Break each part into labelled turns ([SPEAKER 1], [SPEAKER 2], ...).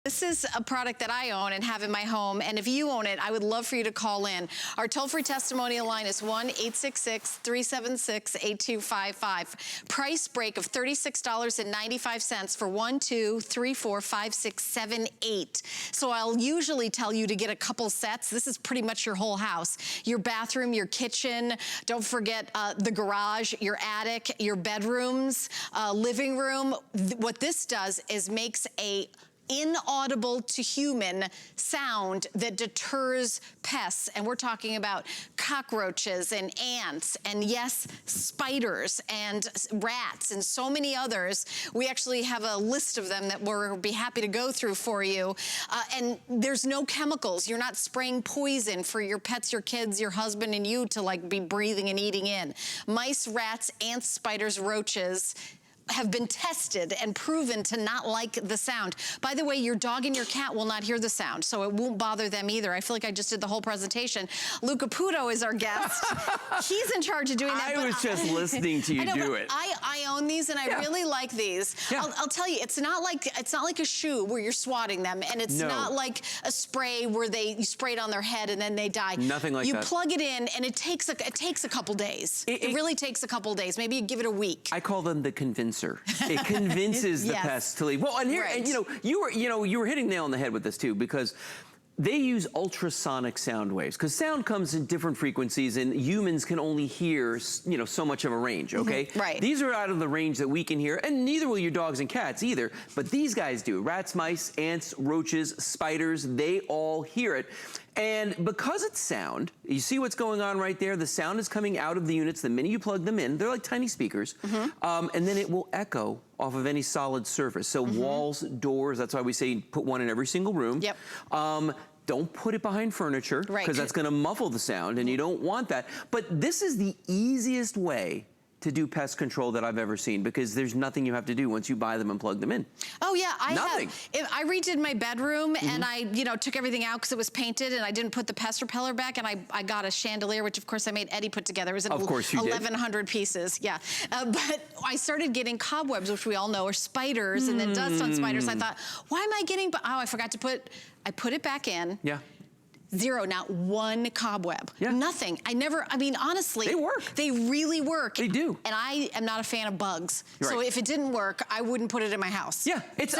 [SPEAKER 1] This is a product that I own and have in my home, and if you own it, I would love for you to call in. Our toll-free testimonial line is 1-866-376-8255. Price break of $36.95 for 1, 2, 3, 4, 5, 6, 7, 8. So I'll usually tell you to get a couple sets. This is pretty much your whole house. Your bathroom, your kitchen, don't forget the garage, your attic, your bedrooms, living room. What this does is makes a inaudible to human sound that deters pests. And we're talking about cockroaches and ants and yes, spiders and rats and so many others. We actually have a list of them that we'll be happy to go through for you. And there's no chemicals. You're not spraying poison for your pets, your kids, your husband, and you to like be breathing and eating in. Mice, rats, ants, spiders, roaches have been tested and proven to not like the sound. By the way, your dog and your cat will not hear the sound, so it won't bother them either. I feel like I just did the whole presentation. Luca Puto is our guest. He's in charge of doing that.
[SPEAKER 2] I was just listening to you do it.
[SPEAKER 1] I own these and I really like these.
[SPEAKER 2] Yeah.
[SPEAKER 1] I'll tell you, it's not like a shoe where you're swatting them, and it's not like a spray where you spray it on their head and then they die.
[SPEAKER 2] Nothing like that.
[SPEAKER 1] You plug it in and it takes a couple days. It really takes a couple days. Maybe you give it a week.
[SPEAKER 2] I call them the convincer. It convinces the pests to leave. Well, and here, and you were hitting the nail on the head with this too, because they use ultrasonic sound waves, because sound comes in different frequencies and humans can only hear, so much of a range, okay?
[SPEAKER 1] Right.
[SPEAKER 2] These are out of the range that we can hear, and neither will your dogs and cats either, but these guys do. Rats, mice, ants, roaches, spiders, they all hear it. And because it's sound, you see what's going on right there? The sound is coming out of the units the minute you plug them in. They're like tiny speakers. And then it will echo off of any solid surface. So walls, doors, that's why we say put one in every single room.
[SPEAKER 1] Yep.
[SPEAKER 2] Don't put it behind furniture, because that's gonna muffle the sound and you don't want that. But this is the easiest way to do pest control that I've ever seen, because there's nothing you have to do once you buy them and plug them in.
[SPEAKER 1] Oh yeah, I redid my bedroom and I, took everything out because it was painted, and I didn't put the pest repeller back, and I got a chandelier, which of course I made Eddie put together. It was in 1,100 pieces, yeah. But I started getting cobwebs, which we all know are spiders, and then dust on spiders. I thought, why am I getting, I forgot to I put it back in.
[SPEAKER 2] Yeah.
[SPEAKER 1] Zero, not one cobweb. Yeah. Nothing. I mean, honestly.
[SPEAKER 2] They work.
[SPEAKER 1] They really work.
[SPEAKER 2] They do.
[SPEAKER 1] And I am not a fan of bugs.
[SPEAKER 2] Right.
[SPEAKER 1] So if it didn't work, I wouldn't put it in my house.
[SPEAKER 2] Yeah, it's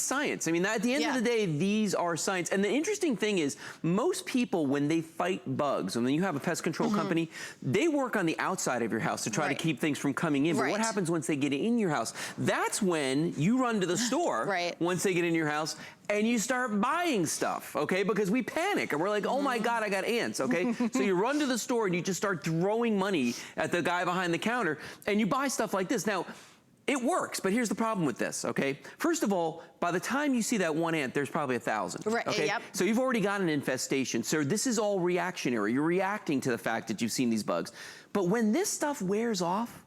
[SPEAKER 2] science. I mean, at the end of the day, these are science. And the interesting thing is, most people, when they fight bugs, and when you have a pest control company, they work on the outside of your house to try to keep things from coming in. But what happens once they get in your house? That's when you run to the store, once they get in your house, and you start buying stuff, okay? Because we panic and we're like, oh my God, I got ants, okay? So you run to the store and you just start throwing money at the guy behind the counter and you buy stuff like this. Now, it works, but here's the problem with this, okay? First of all, by the time you see that one ant, there's probably 1,000, okay? Yep. So you've already got an infestation. So this is all reactionary. You're reacting to the fact that you've seen these bugs. But when this stuff wears off,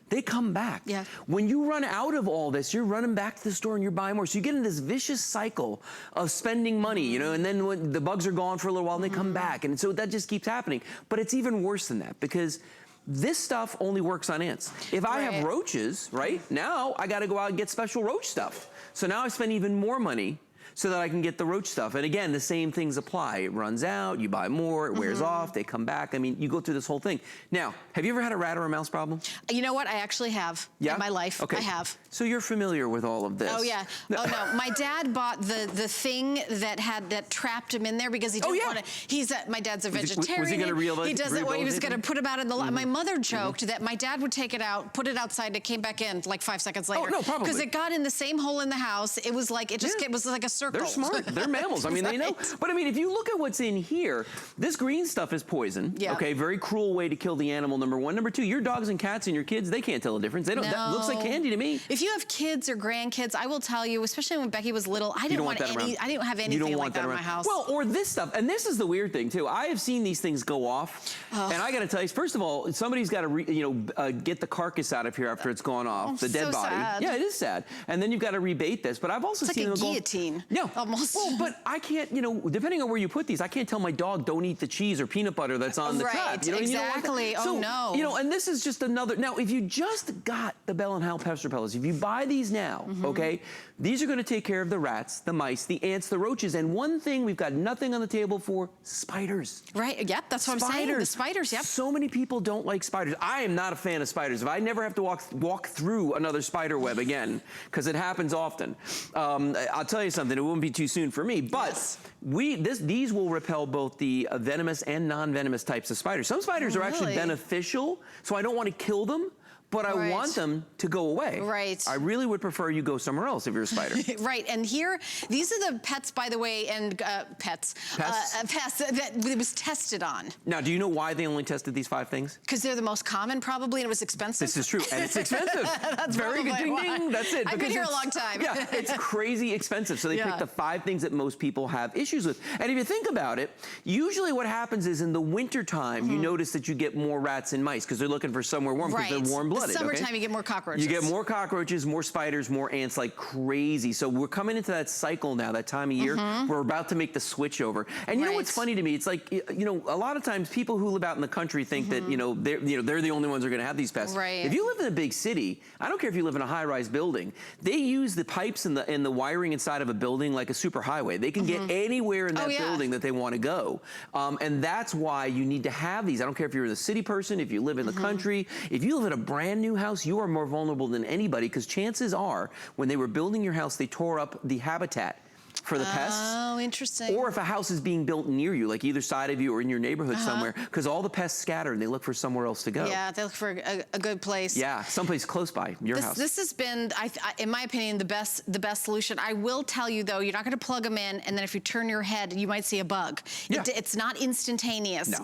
[SPEAKER 2] they come back. Yeah. When you run out of all this, you're running back to the store and you're buying more. So you get in this vicious cycle of spending money, and then when the bugs are gone for a little while and they come back. And so that just keeps happening. But it's even worse than that, because this stuff only works on ants. If I have roaches, now I gotta go out and get special roach stuff. So now I spend even more money so that I can get the roach stuff. And again, the same things apply. It runs out, you buy more, it wears off, they come back. I mean, you go through this whole thing. Now, have you ever had a rat or a mouse problem? You
[SPEAKER 1] know what, I actually have in my life. Okay. I have.
[SPEAKER 2] So you're familiar with all of this.
[SPEAKER 1] Oh yeah, oh no. My dad bought the thing that trapped him in there because he didn't want to, my dad's a vegetarian.
[SPEAKER 2] Was he gonna
[SPEAKER 1] he does it, he was gonna put him out in the my mother joked that my dad would take it out, put it outside, and it came back in like 5 seconds later.
[SPEAKER 2] Oh no, probably.
[SPEAKER 1] Because it got in the same hole in the house. It was like, it was like a circle.
[SPEAKER 2] They're smart, they're mammals. I mean, they know. But I mean, if you look at what's in here, this green stuff is poison. Yeah. Okay, very cruel way to kill the animal, number one. Number two, your dogs and cats and your kids, they can't tell the difference. They don't, that looks like candy to me.
[SPEAKER 1] If you have kids or grandkids, I will tell you, especially when Becky was little, I didn't I didn't have anything like that in my house.
[SPEAKER 2] Well, or this stuff, and this is the weird thing too. I have seen these things go off, and I gotta tell you, first of all, somebody's gotta get the carcass out of here after it's gone off, the dead body. Sad. Yeah, it is sad. And then you've got to rebait this, but I've also seen them go.
[SPEAKER 1] It's like a guillotine.
[SPEAKER 2] No,
[SPEAKER 1] almost.
[SPEAKER 2] Well, but I can't, depending on where you put these, I can't tell my dog don't eat the cheese or peanut butter that's on the trap.
[SPEAKER 1] Exactly. Oh no.
[SPEAKER 2] And this is just another. Now, if you just got the Bell & Howell pest repellers, if you buy these now, okay, These are going to take care of the rats, the mice, the ants, the roaches, and one thing we've got nothing on the table for: spiders.
[SPEAKER 1] Right, yep, that's what I'm saying, the spiders, yep.
[SPEAKER 2] So many people don't like spiders. I am not a fan of spiders. If I never have to walk through another spider web again, because it happens often, I'll tell you something, it won't be too soon for me, but these will repel both the venomous and non-venomous types of spiders. Some spiders are actually beneficial, so I don't want to kill them, but I want them to go away.
[SPEAKER 1] Right.
[SPEAKER 2] I really would prefer you go somewhere else if you're a spider.
[SPEAKER 1] Right, and here, these are the pets, by the way, and pests that it was tested on.
[SPEAKER 2] Now, do you know why they only tested these 5 things?
[SPEAKER 1] Because they're the most common, probably, and it was expensive.
[SPEAKER 2] This is true, and it's expensive.
[SPEAKER 1] That's
[SPEAKER 2] very good. Ding, ding. That's it.
[SPEAKER 1] I've been here a long time.
[SPEAKER 2] Yeah, it's crazy expensive. So they picked the 5 things that most people have issues with. And if you think about it, usually what happens is in the wintertime, you notice that you get more rats and mice because they're looking for somewhere warm because they're warm-blooded.
[SPEAKER 1] The summertime, you get more cockroaches.
[SPEAKER 2] You get more cockroaches, more spiders, more ants like crazy. So we're coming into that cycle now, that time of year. We're about to make the switch over. And you know what's funny to me? It's like, you know, a lot of times people who live out in the country think that, they're the only ones who are going to have these pests.
[SPEAKER 1] Right.
[SPEAKER 2] If you live in a big city, I don't care if you live in a high-rise building, they use the pipes and the wiring inside of a building like a superhighway. They can get anywhere in that building that they want to go. And that's why you need to have these. I don't care if you're a city person, if you live in the country, if you live in a brand new house, you are more vulnerable than anybody, because chances are when they were building your house, they tore up the habitat for the pests.
[SPEAKER 1] Oh, interesting.
[SPEAKER 2] Or if a house is being built near you, like either side of you or in your neighborhood somewhere, because all the pests scatter and they look for somewhere else to go.
[SPEAKER 1] Yeah, they look for a good place.
[SPEAKER 2] Yeah, someplace close by your house.
[SPEAKER 1] This has been, in my opinion, the best solution. I will tell you though, you're not going to plug them in, and then if you turn your head, you might see a bug.
[SPEAKER 2] Yeah.
[SPEAKER 1] It's not instantaneous.
[SPEAKER 2] No.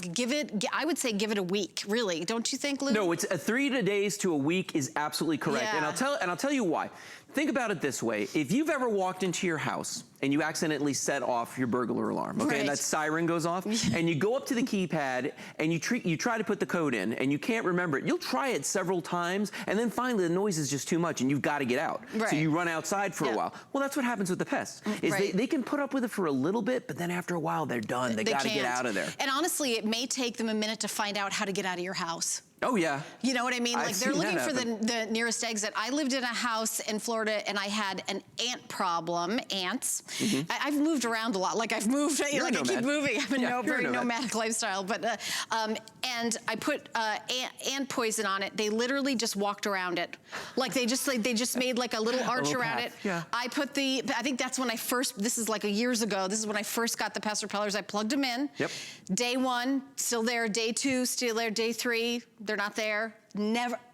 [SPEAKER 1] I would say give it a week. Really, don't you think, Lou?
[SPEAKER 2] No, it's 3 days to a week is absolutely correct,
[SPEAKER 1] Yeah.
[SPEAKER 2] and I'll tell you why. Think about it this way: if you've ever walked into your house and you accidentally set off your burglar alarm, okay, and that siren goes off, and you go up to the keypad and you try to put the code in and you can't remember it, you'll try it several times, and then finally the noise is just too much and you've got to get out. So you run outside for a while. Well, that's what happens with the pests. Is they can put up with it for a little bit, but then after a while they're done. They got to get out of there.
[SPEAKER 1] And honestly, it may take them a minute to find out how to get out of your house.
[SPEAKER 2] Oh, yeah.
[SPEAKER 1] You know what I mean? Like, they're looking for
[SPEAKER 2] the
[SPEAKER 1] nearest exit. I lived in a house in Florida, and I had an ant problem, ants. I've moved around a lot. Like, I've moved, like, I keep moving. I have a very nomadic lifestyle. But, and I put ant poison on it. They literally just walked around it. Like, they just made, like, a little arch around it.
[SPEAKER 2] Yeah.
[SPEAKER 1] I think that's when I first, this is like years ago, this is when I first got the pest repellers. I plugged them in.
[SPEAKER 2] Yep.
[SPEAKER 1] Day 1, still there. Day 2, still there. Day 3, they're not there.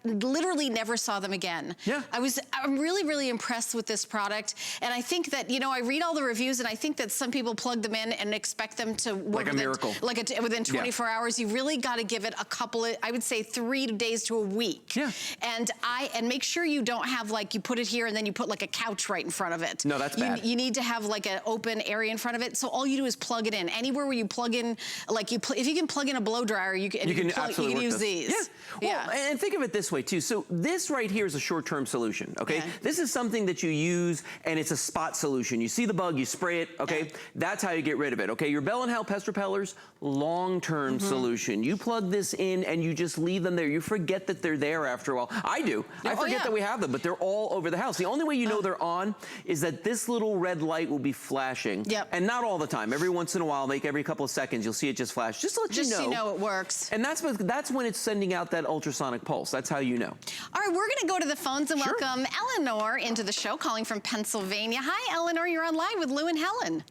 [SPEAKER 1] Literally never saw them again.
[SPEAKER 2] Yeah.
[SPEAKER 1] I'm really impressed with this product. And I think that, you know, I read all the reviews, and I think that some people plug them in and expect them to work
[SPEAKER 2] like a miracle.
[SPEAKER 1] Within 24 hours. You really got to give it a couple of, I would say 3 days to a week.
[SPEAKER 2] Yeah.
[SPEAKER 1] And make sure you don't have, like, you put it here and then you put like a couch right in front of it.
[SPEAKER 2] No, that's bad.
[SPEAKER 1] You need to have like an open area in front of it. So all you do is plug it in. Anywhere where you plug in, like if you can plug in a blow dryer, you can use these.
[SPEAKER 2] Yeah. Well, and think of it this way too. So this right here is a short-term solution, okay? This is something that you use, and it's a spot solution. You see the bug, you spray it, okay? That's how you get rid of it, okay? Your Bell & Howell pest repellers, long-term solution. You plug this in and you just leave them there. You forget that they're there after a while. I do. I forget that we have them, but they're all over the house. The only way you know they're on is that this little red light will be flashing. And not all the time. Every once in a while, every couple of seconds, you'll see it just flash. Just to let you know.
[SPEAKER 1] Just so you know it works.
[SPEAKER 2] And that's when it's sending out that ultrasonic pulse. That's how you know.
[SPEAKER 1] All right, we're going to go to the phones and welcome Eleanor into the show, calling from Pennsylvania. Hi, Eleanor. You're on live with Lou and Helen.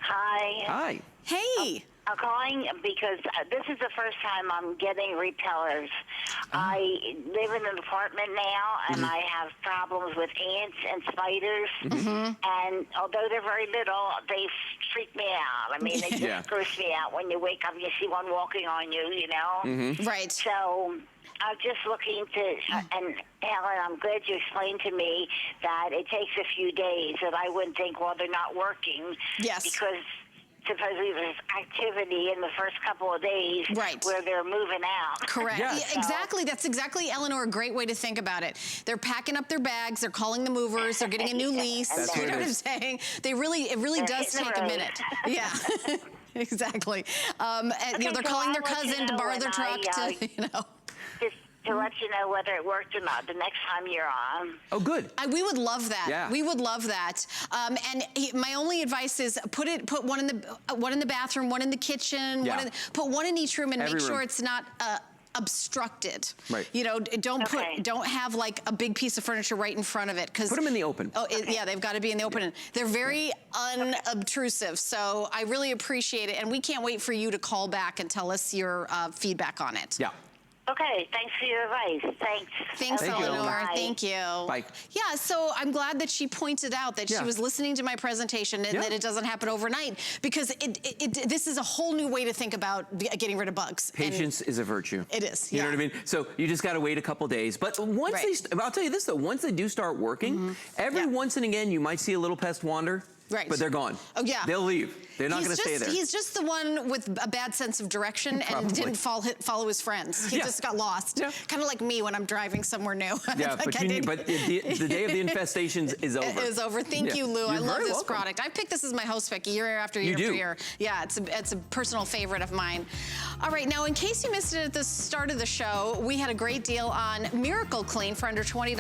[SPEAKER 3] Hi.
[SPEAKER 2] Hi.
[SPEAKER 1] Hey.
[SPEAKER 3] I'm calling because this is the first time I'm getting repellers. I live in an apartment now, and I have problems with ants and spiders. And although they're very little, they freak me out. I mean, they just gross me out when you wake up and you see one walking on you, you know?
[SPEAKER 1] Right.
[SPEAKER 3] So I'm just looking to, and Helen, I'm glad you explained to me that it takes a few days, that I wouldn't think, well, they're not working.
[SPEAKER 1] Yes.
[SPEAKER 3] Because supposedly there's activity in the first couple of days where they're moving out.
[SPEAKER 1] Correct. Yeah, exactly. That's exactly, Eleanor, a great way to think about it. They're packing up their bags. They're calling the movers. They're getting a new lease. You know what I'm saying? It really does take a minute. Yeah. Exactly. And, you know, they're calling their cousin to borrow their truck to, you know.
[SPEAKER 3] to let you know whether it worked or not the next time you're on.
[SPEAKER 2] Oh, good.
[SPEAKER 1] We would love that.
[SPEAKER 2] Yeah.
[SPEAKER 1] We would love that. My only advice is put one in the bathroom, one in the kitchen,
[SPEAKER 2] Yeah.
[SPEAKER 1] put one in each room, and
[SPEAKER 2] Every
[SPEAKER 1] make sure
[SPEAKER 2] room.
[SPEAKER 1] it's not obstructed.
[SPEAKER 2] Right.
[SPEAKER 1] You know, don't
[SPEAKER 3] Okay.
[SPEAKER 1] don't have like a big piece of furniture right in front of it, because
[SPEAKER 2] Put them in the open.
[SPEAKER 1] Oh, yeah, they've got to be in the open. They're very unobtrusive, so I really appreciate it, and we can't wait for you to call back and tell us your feedback on it.
[SPEAKER 2] Yeah.
[SPEAKER 3] Okay, thanks for your advice. Thanks.
[SPEAKER 1] Thanks,
[SPEAKER 2] Thank you,
[SPEAKER 1] Eleanor.
[SPEAKER 3] Bye.
[SPEAKER 1] Thank you.
[SPEAKER 2] Bye.
[SPEAKER 1] Yeah, so I'm glad that she pointed out that she was listening to my presentation and that it doesn't happen overnight, because this is a whole new way to think about getting rid of bugs.
[SPEAKER 2] Patience is a virtue.
[SPEAKER 1] It is,
[SPEAKER 2] You know what I mean? So you just got to wait a couple days. But once I'll tell you this though, once they do start working, every once and again you might see a little pest wander.
[SPEAKER 1] Right.
[SPEAKER 2] But they're gone.
[SPEAKER 1] Oh, yeah.
[SPEAKER 2] They'll leave. They're not going to stay there.
[SPEAKER 1] He's just the one with a bad sense of direction and didn't follow his friends. He just got lost. Yeah. Kind of like me when I'm driving somewhere new.
[SPEAKER 2] Yeah, but the day of the infestations is over.
[SPEAKER 1] It is over. Thank you, Lou. I love this
[SPEAKER 2] welcome.
[SPEAKER 1] product. I picked this as my host pick year after year after year. Yeah, it's a personal favorite of mine. All right, now in case you missed it at the start of the show, we had a great deal on Miracle Clean for under $20.